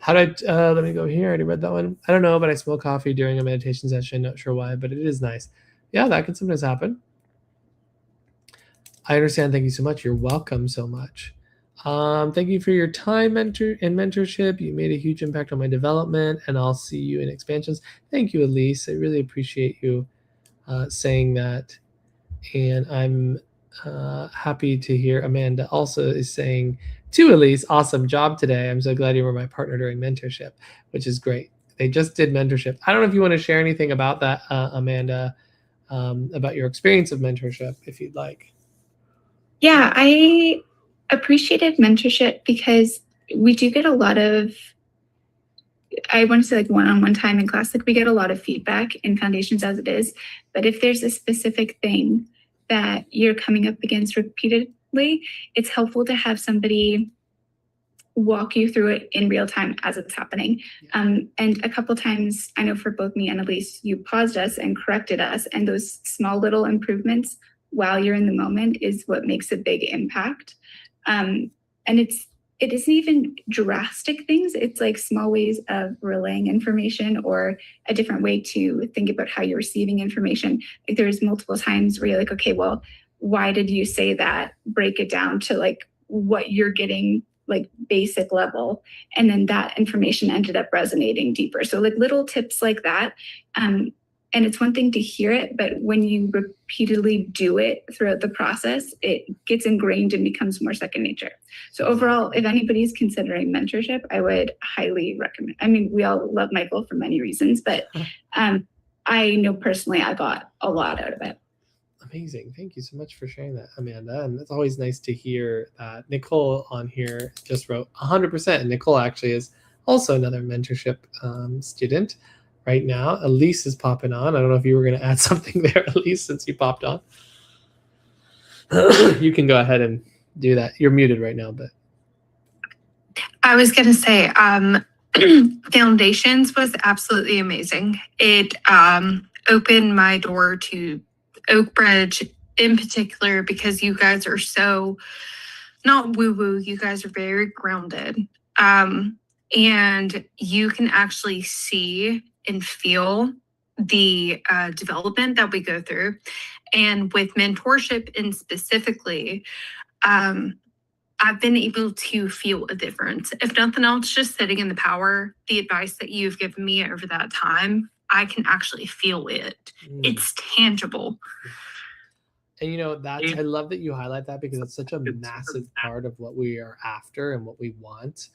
How did let me go here. I already read that one. I don't know, but I smell coffee during a meditation session. Not sure why, but it is nice. Yeah, that can sometimes happen. I understand. Thank you so much. You're welcome so much. Thank you for your time and mentorship. You made a huge impact on my development, and I'll see you in expansions. Thank you, Elise. I really appreciate you saying that. And I'm happy to hear Amanda also is saying to Elise, awesome job today. I'm so glad you were my partner during mentorship, which is great. They just did mentorship. I don't know if you want to share anything about that, Amanda, about your experience of mentorship, if you'd like. Yeah, I appreciated mentorship because we do get a lot of, I want to say like one-on-one time in class, like we get a lot of feedback in foundations as it is. But if there's a specific thing that you're coming up against repeatedly, it's helpful to have somebody walk you through it in real time as it's happening. And a couple times, I know for both me and Elise, you paused us and corrected us. And those small little improvements while you're in the moment is what makes a big impact. And it isn't even drastic things. It's like small ways of relaying information or a different way to think about how you're receiving information. Like there's multiple times where you're like, okay, well, why did you say that? Break it down to like what you're getting, like basic level. And then that information ended up resonating deeper. So like little tips like that. And it's one thing to hear it, but when you repeatedly do it throughout the process, it gets ingrained and becomes more second nature. So overall, if anybody's considering mentorship, I would highly recommend. I mean, we all love Michael for many reasons, but I know personally I got a lot out of it. Amazing. Thank you so much for sharing that, Amanda. And it's always nice to hear that. Nicole on here just wrote 100%. And Nicole actually is also another mentorship student right now. Elise is popping on. I don't know if you were going to add something there, Elise, since you popped on. You can go ahead and do that. You're muted right now, but. I was going to say, Foundations was absolutely amazing. It opened my door to Oakbridge in particular because you guys are so not woo-woo. You guys are very grounded. And you can actually see and feel the development that we go through. And with mentorship and specifically, I've been able to feel a difference. If nothing else, just sitting in the power, the advice that you've given me over that time, I can actually feel it. It's tangible. And I love that you highlight that because it's such a massive part of what we are after and what we want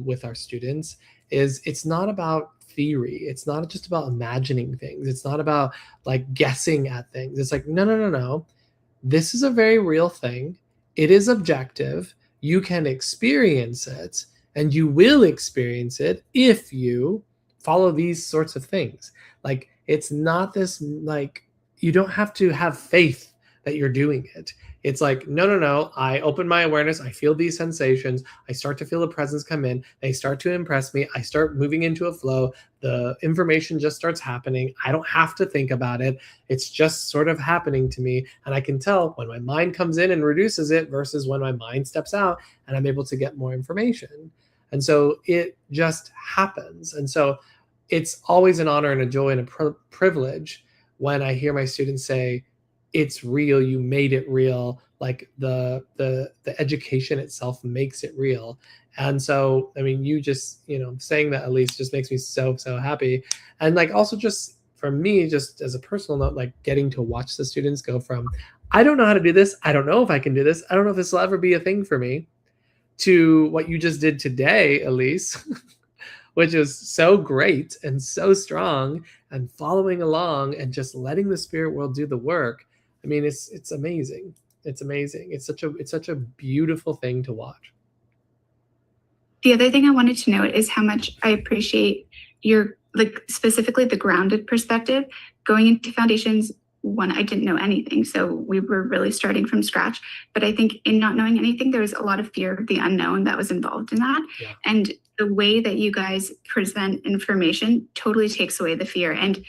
with our students. Is it's not about theory. It's not just about imagining things. It's not about like guessing at things. It's like, no. This is a very real thing. It is objective. You can experience it, and you will experience it if you follow these sorts of things. Like, it's not this, like, you don't have to have faith that you're doing it. It's like, no. I open my awareness. I feel these sensations. I start to feel the presence come in. They start to impress me. I start moving into a flow. The information just starts happening. I don't have to think about it. It's just sort of happening to me. And I can tell when my mind comes in and reduces it versus when my mind steps out and I'm able to get more information. And so it just happens. And so it's always an honor and a joy and a privilege when I hear my students say, it's real, you made it real, like the education itself makes it real. And so, I mean, you just, saying that at least just makes me so happy. And like also just for me, just as a personal note, like getting to watch the students go from, I don't know how to do this, I don't know if I can do this, I don't know if this will ever be a thing for me, to what you just did today, Elise, which is so great and so strong, and following along and just letting the spirit world do the work. I mean, it's amazing. It's amazing. It's such a beautiful thing to watch. The other thing I wanted to note is how much I appreciate your, like, specifically the grounded perspective. Going into foundations, one, I didn't know anything, so we were really starting from scratch. But I think in not knowing anything, there was a lot of fear of the unknown that was involved in that. Yeah. And the way that you guys present information totally takes away the fear. And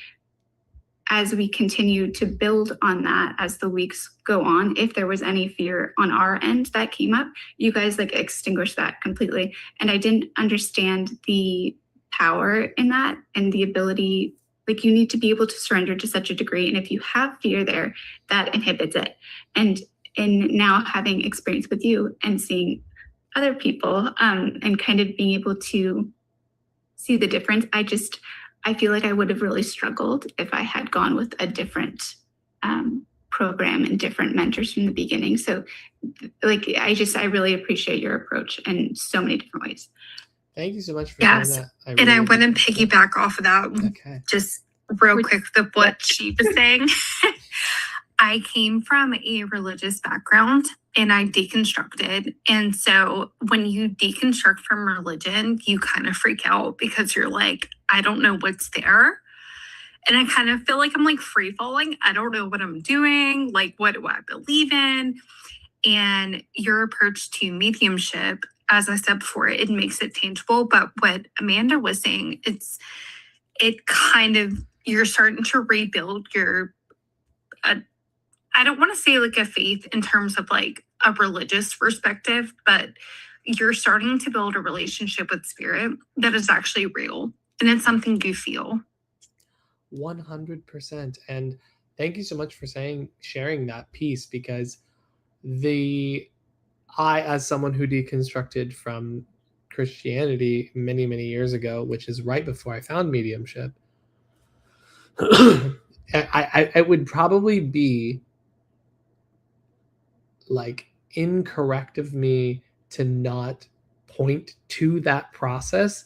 as we continue to build on that, as the weeks go on, if there was any fear on our end that came up, you guys like extinguished that completely. And I didn't understand the power in that and the ability, like you need to be able to surrender to such a degree. And if you have fear there, that inhibits it. And in now having experience with you and seeing other people and kind of being able to see the difference, I feel like I would have really struggled if I had gone with a different program and different mentors from the beginning. So like, I really appreciate your approach in so many different ways. Thank you so much for Yes. sharing that. And I want to piggyback off of that just real quick with what she was saying. I came from a religious background and I deconstructed. And so when you deconstruct from religion, you kind of freak out because you're like, I don't know what's there. And I kind of feel like I'm like free falling. I don't know what I'm doing. Like, what do I believe in? And your approach to mediumship, as I said before, it makes it tangible. But what Amanda was saying, it kind of, you're starting to rebuild your, I don't want to say like a faith in terms of like a religious perspective, but you're starting to build a relationship with spirit that is actually real. And it's something you feel. 100%. And thank you so much for sharing that piece, because I, as someone who deconstructed from Christianity many, many years ago, which is right before I found mediumship, I would probably be like incorrect of me to not point to that process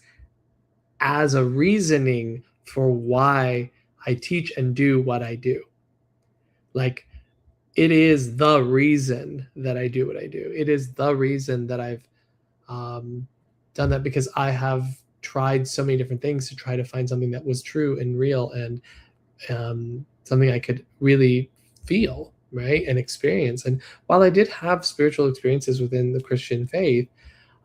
as a reasoning for why I teach and do what I do. Like, it is the reason that I do what I do. It is the reason that I've done that, because I have tried so many different things to try to find something that was true and real and something I could really feel, right, and experience. And while I did have spiritual experiences within the Christian faith,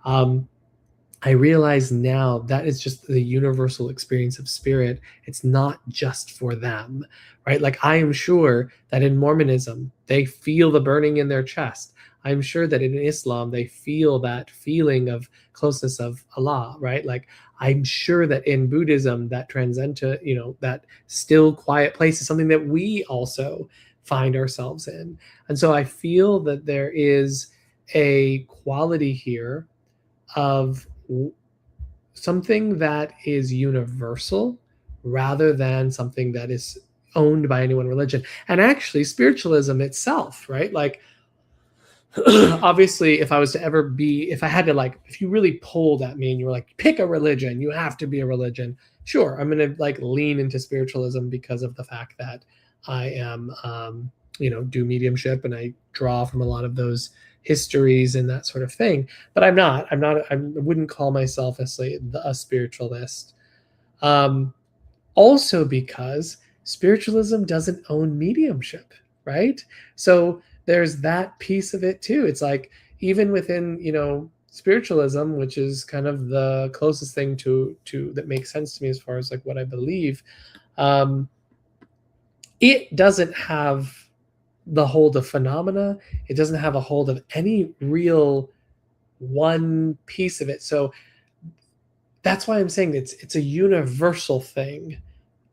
I realize now that is just the universal experience of spirit. It's not just for them, right? Like, I am sure that in Mormonism, they feel the burning in their chest. I'm sure that in Islam, they feel that feeling of closeness of Allah, right? Like, I'm sure that in Buddhism, that that still quiet place is something that we also find ourselves in. And so I feel that there is a quality here of something that is universal rather than something that is owned by any one religion. And actually, spiritualism itself, right? Like, obviously, if you really pulled at me and you were like, pick a religion, you have to be a religion. Sure, I'm going to like lean into spiritualism because of the fact that I am, do mediumship and I draw from a lot of those histories and that sort of thing. But I wouldn't call myself a spiritualist. Also because spiritualism doesn't own mediumship, right? So there's that piece of it too. It's like, even within, spiritualism, which is kind of the closest thing to that makes sense to me as far as like what I believe, it doesn't have the hold of phenomena. It doesn't have a hold of any real one piece of it. So that's why I'm saying it's a universal thing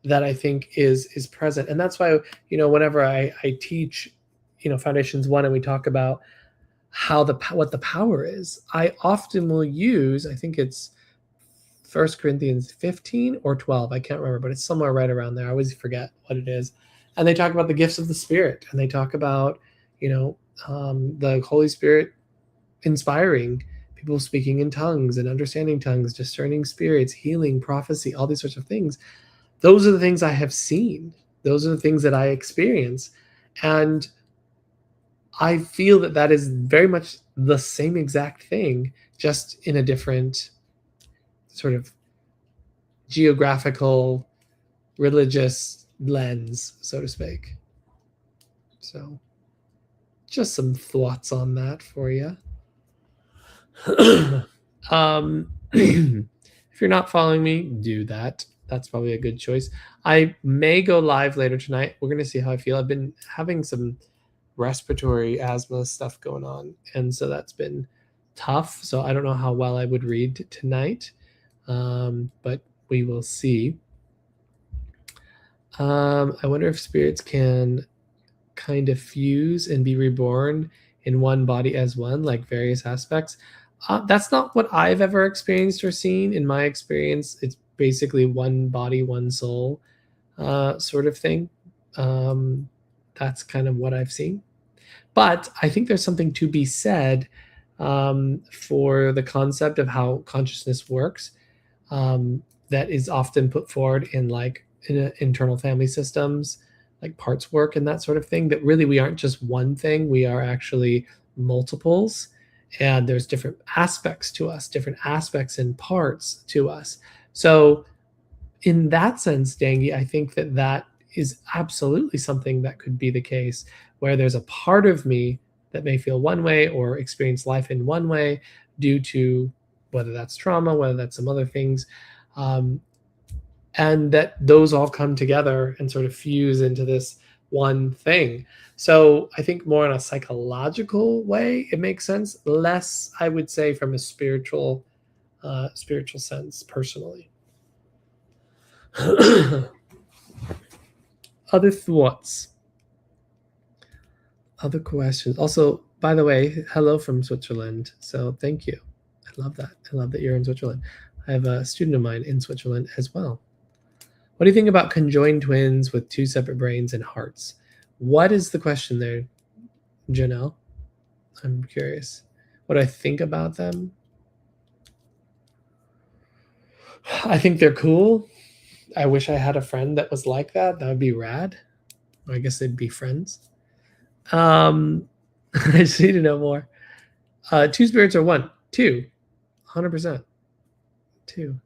that I think is present. And that's why, whenever I teach, Foundations 1, and we talk about what the power is, I often will use, I think it's 1 Corinthians 15 or 12, I can't remember, but it's somewhere right around there. I always forget what it is. And they talk about the gifts of the Spirit, and they talk about, the Holy Spirit inspiring people, speaking in tongues and understanding tongues, discerning spirits, healing, prophecy, all these sorts of things. Those are the things I have seen. Those are the things that I experience. And I feel that is very much the same exact thing, just in a different sort of geographical, religious lens, so to speak. So just some thoughts on that for you. If you're not following me, do that. That's probably a good choice. I may go live later tonight. We're going to see how I feel. I've been having some respiratory asthma stuff going on, and so that's been tough. So I don't know how well I would read tonight, but we will see. I wonder if spirits can kind of fuse and be reborn in one body as one, like various aspects. That's not what I've ever experienced or seen. In my experience, it's basically one body, one soul sort of thing. That's kind of what I've seen. But I think there's something to be said for the concept of how consciousness works, that is often put forward in internal family systems, like parts work and that sort of thing, that really we aren't just one thing, we are actually multiples, and there's different aspects to us, different aspects and parts to us. So in that sense, Dangi, I think that is absolutely something that could be the case, where there's a part of me that may feel one way or experience life in one way due to whether that's trauma, whether that's some other things, and that those all come together and sort of fuse into this one thing. So I think more in a psychological way, it makes sense. Less, I would say, from a spiritual sense, personally. Other thoughts? Other questions? Also, by the way, hello from Switzerland. So thank you. I love that. I love that you're in Switzerland. I have a student of mine in Switzerland as well. What do you think about conjoined twins with two separate brains and hearts? What is the question there, Janelle? I'm curious. What do I think about them? I think they're cool. I wish I had a friend that was like that. That would be rad. I guess they'd be friends. I just need to know more. Two spirits are one. Two. 100%. Two.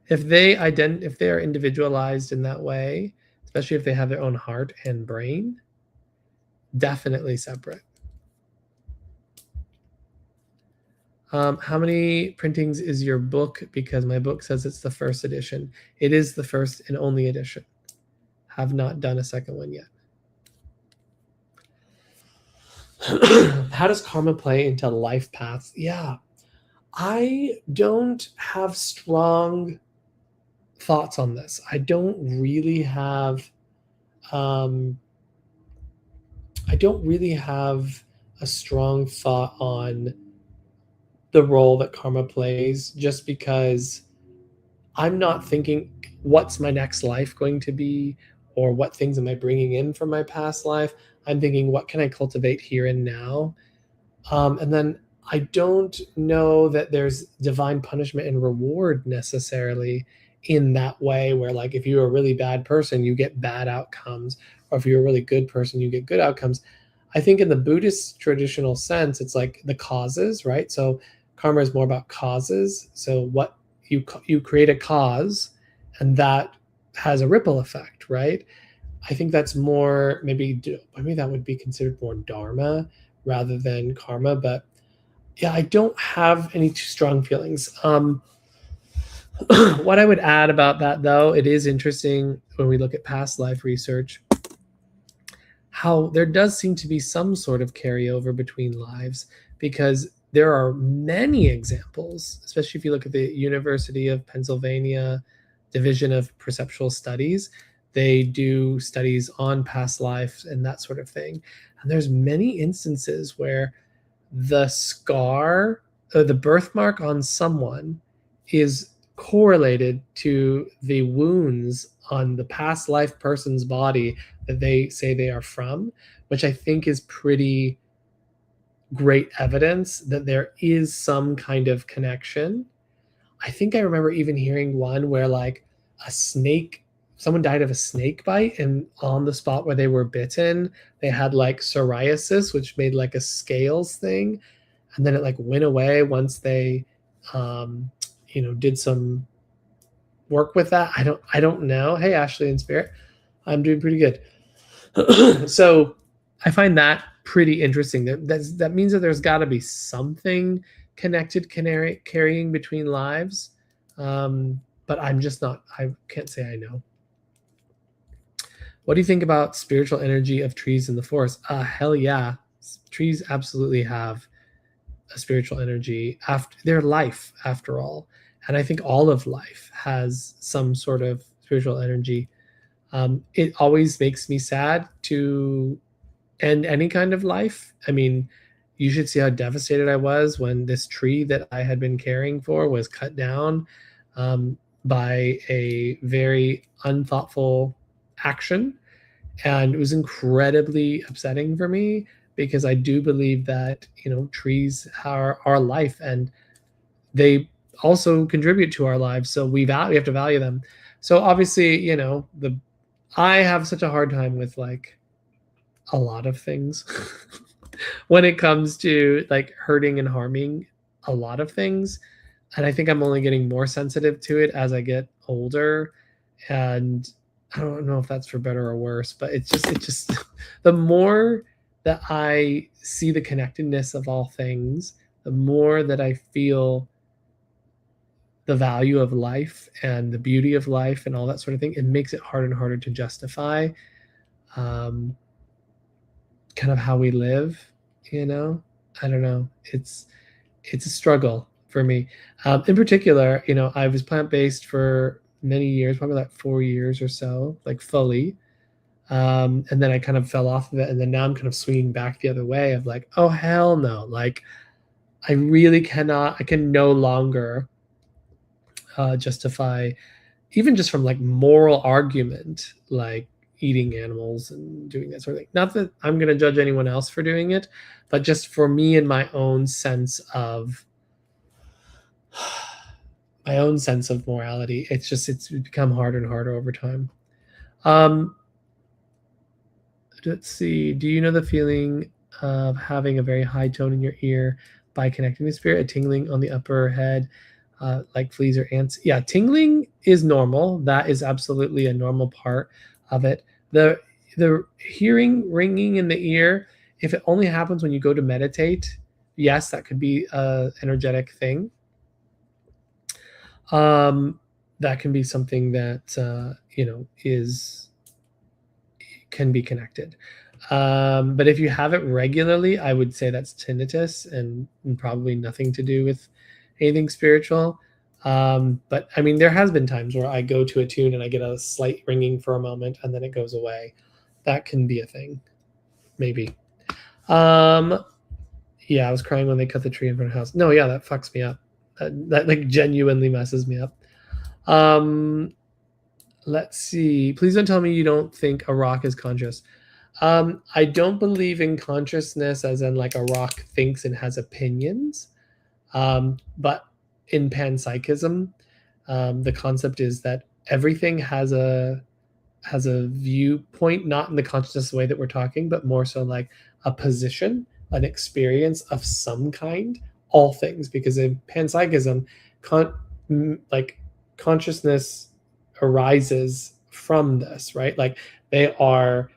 If they are individualized in that way, especially if they have their own heart and brain, definitely separate. How many printings is your book? Because my book says it's the first edition. It is the first and only edition. Have not done a second one yet. How does karma play into life paths? Yeah, I don't have strong thoughts on this. I don't really have a strong thought on the role that karma plays, just because I'm not thinking what's my next life going to be, or what things am I bringing in from my past life. I'm thinking, what can I cultivate here and now? And then I don't know that there's divine punishment and reward necessarily in that way, where like if you're a really bad person, you get bad outcomes, or if you're a really good person, you get good outcomes. I think in the Buddhist traditional sense, it's like the causes, right? So karma is more about causes. So what you create a cause, and that has a ripple effect, right? I think that's more maybe that would be considered more dharma rather than karma. But yeah, I don't have any too strong feelings. What I would add about that, though, it is interesting when we look at past life research, how there does seem to be some sort of carryover between lives, because there are many examples, especially if you look at the University of Pennsylvania Division of Perceptual Studies. They do studies on past lives and that sort of thing. And there's many instances where the scar or the birthmark on someone is correlated to the wounds on the past life person's body that they say they are from, which I think is pretty great evidence that there is some kind of connection. I think I remember even hearing one where like a snake, someone died of a snake bite, and on the spot where they were bitten, they had like psoriasis, which made like a scales thing. And then it like went away once they, did some work with that. I don't know. Hey, Ashley and Spirit, I'm doing pretty good. So I find that pretty interesting. That means that there's got to be something connected, carrying between lives. But I'm just not. I can't say I know. What do you think about spiritual energy of trees in the forest? Hell yeah, trees absolutely have a spiritual energy. After their life, after all, and I think all of life has some sort of spiritual energy. It always makes me sad to end any kind of life. I mean, you should see how devastated I was when this tree that I had been caring for was cut down by a very unthoughtful action. And it was incredibly upsetting for me, because I do believe that, trees are our life, and they also contribute to our lives. So we have to value them. So obviously, I have such a hard time with like a lot of things when it comes to like hurting and harming a lot of things. And I think I'm only getting more sensitive to it as I get older. And I don't know if that's for better or worse, but it just the more that I see the connectedness of all things, the more that I feel the value of life and the beauty of life and all that sort of thing. It makes it harder and harder to justify kind of how we live. I don't know. It's a struggle for me. In particular, I was plant-based for many years, probably like 4 years or so, like fully. And then I kind of fell off of it. And then now I'm kind of swinging back the other way of like, oh, hell no. Like, I can no longer justify, even just from like moral argument, like eating animals and doing that sort of thing. Not that I'm going to judge anyone else for doing it, but just for me and my own sense of morality, it's become harder and harder over time. Let's see. Do you know the feeling of having a very high tone in your ear by connecting to spirit, a tingling on the upper head, like fleas or ants? Yeah, tingling is normal. That is absolutely a normal part of it. The hearing ringing in the ear, if it only happens when you go to meditate, yes, that could be a energetic thing. That can be something that can be connected. But if you have it regularly, I would say that's tinnitus and probably nothing to do with anything spiritual. But I mean, there has been times where I go to a tune and I get a slight ringing for a moment and then it goes away. That can be a thing, maybe. Yeah, I was crying when they cut the tree in front of the house. No, yeah, that fucks me up. That like genuinely messes me up. Let's see. Please don't tell me you don't think a rock is conscious. I don't believe in consciousness as in like a rock thinks and has opinions. But in panpsychism, the concept is that everything has a viewpoint, not in the consciousness way that we're talking, but more so like a position, an experience of some kind, all things. Because in panpsychism, consciousness arises from this, right? Like they are,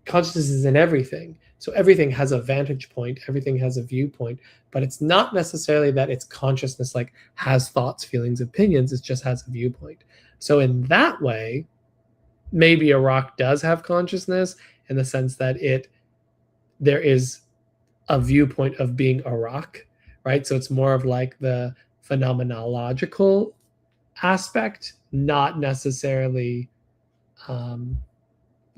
consciousness is in everything. So everything has a vantage point, everything has a viewpoint, but it's not necessarily that it's consciousness like has thoughts, feelings, opinions, it just has a viewpoint. So in that way, maybe a rock does have consciousness in the sense that there is a viewpoint of being a rock, right? So it's more of like the phenomenological aspect, not necessarily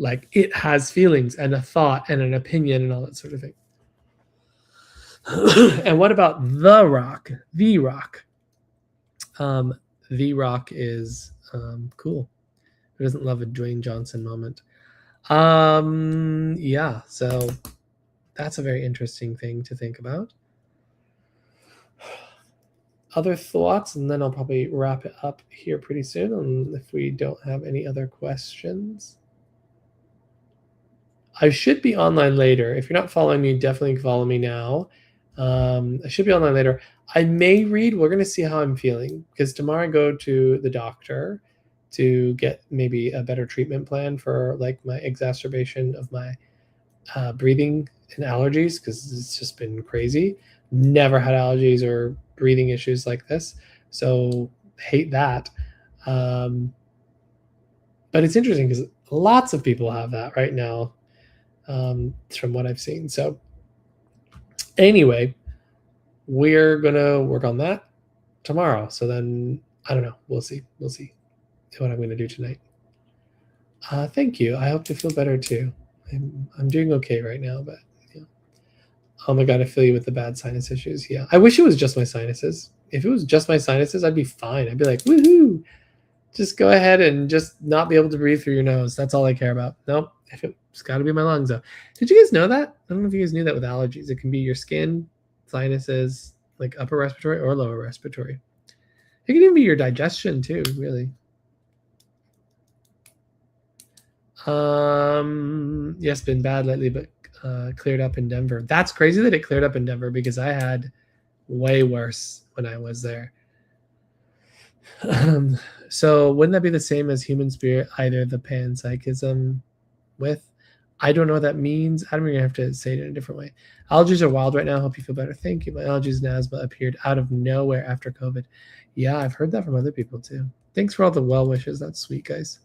like it has feelings and a thought and an opinion and all that sort of thing. And what about the rock? The rock. The rock is cool. Who doesn't love a Dwayne Johnson moment? Yeah, so that's a very interesting thing to think about. Other thoughts, and then I'll probably wrap it up here pretty soon if we don't have any other questions. I should be online later. If you're not following me, definitely follow me now. I should be online later. I may read. We're going to see how I'm feeling because tomorrow I go to the doctor to get maybe a better treatment plan for like my exacerbation of my breathing and allergies because it's just been crazy. Never had allergies or breathing issues like this. So hate that. But it's interesting because lots of people have that right now. From what I've seen. So anyway, we're gonna work on that tomorrow. So then I don't know. We'll see what I'm gonna do tonight. Thank you. I hope to feel better too. I'm doing okay right now, but yeah. Oh my god, I feel you with the bad sinus issues. Yeah, I wish it was just my sinuses. If it was just my sinuses, I'd be fine. I'd be like, woohoo! Just go ahead and just not be able to breathe through your nose. That's all I care about. Nope. If it's got to be my lungs, though. Did you guys know that? I don't know if you guys knew that with allergies. It can be your skin, sinuses, like upper respiratory or lower respiratory. It can even be your digestion too, really. Yes, been bad lately, but cleared up in Denver. That's crazy that it cleared up in Denver because I had way worse when I was there. So wouldn't that be the same as human spirit, either the panpsychism with? I don't know what that means. I'm going to have to say it in a different way. Allergies are wild right now. Hope you feel better. Thank you. My allergies and asthma appeared out of nowhere after COVID. Yeah, I've heard that from other people too. Thanks for all the well wishes. That's sweet, guys.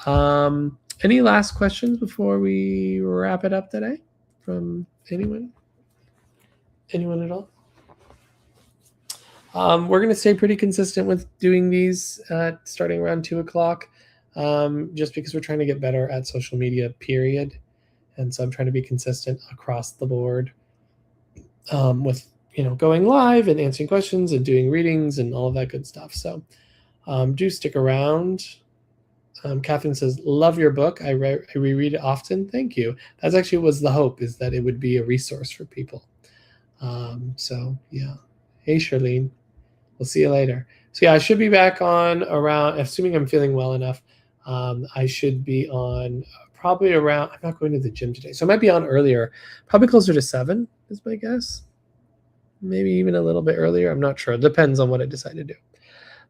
Any last questions before we wrap it up today from anyone? Anyone at all? We're going to stay pretty consistent with doing these starting around 2 o'clock, just because we're trying to get better at social media, period. And so I'm trying to be consistent across the board with, going live and answering questions and doing readings and all of that good stuff. So do stick around. Catherine says, love your book. I reread it often. Thank you. That's actually was the hope, is that it would be a resource for people. So yeah. Hey, Charlene. We'll see you later. So yeah, I should be back on around, assuming I'm feeling well enough, I should be on probably around, I'm not going to the gym today, so I might be on earlier, probably closer to 7 is my guess. Maybe even a little bit earlier. I'm not sure. It depends on what I decide to do.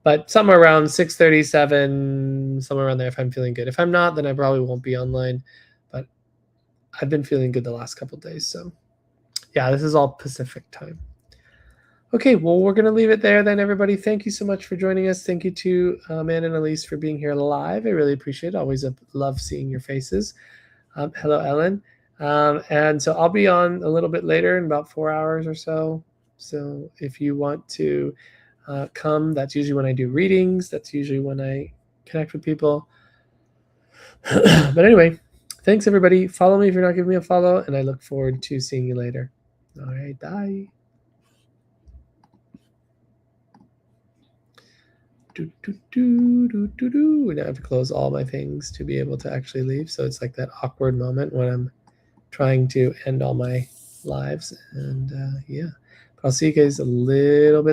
But somewhere around 6:37, somewhere around there if I'm feeling good. If I'm not, then I probably won't be online. But I've been feeling good the last couple of days. So yeah, this is all Pacific time. Okay, well, we're going to leave it there then, everybody. Thank you so much for joining us. Thank you to Amanda and Elise for being here live. I really appreciate it. Always love seeing your faces. Hello, Ellen. And so I'll be on a little bit later in about 4 hours or so. So if you want to come, that's usually when I do readings. That's usually when I connect with people. But anyway, thanks, everybody. Follow me if you're not giving me a follow, and I look forward to seeing you later. All right, bye. Now I have to close all my things to be able to actually leave. So it's like that awkward moment when I'm trying to end all my lives. And yeah, but I'll see you guys a little bit later.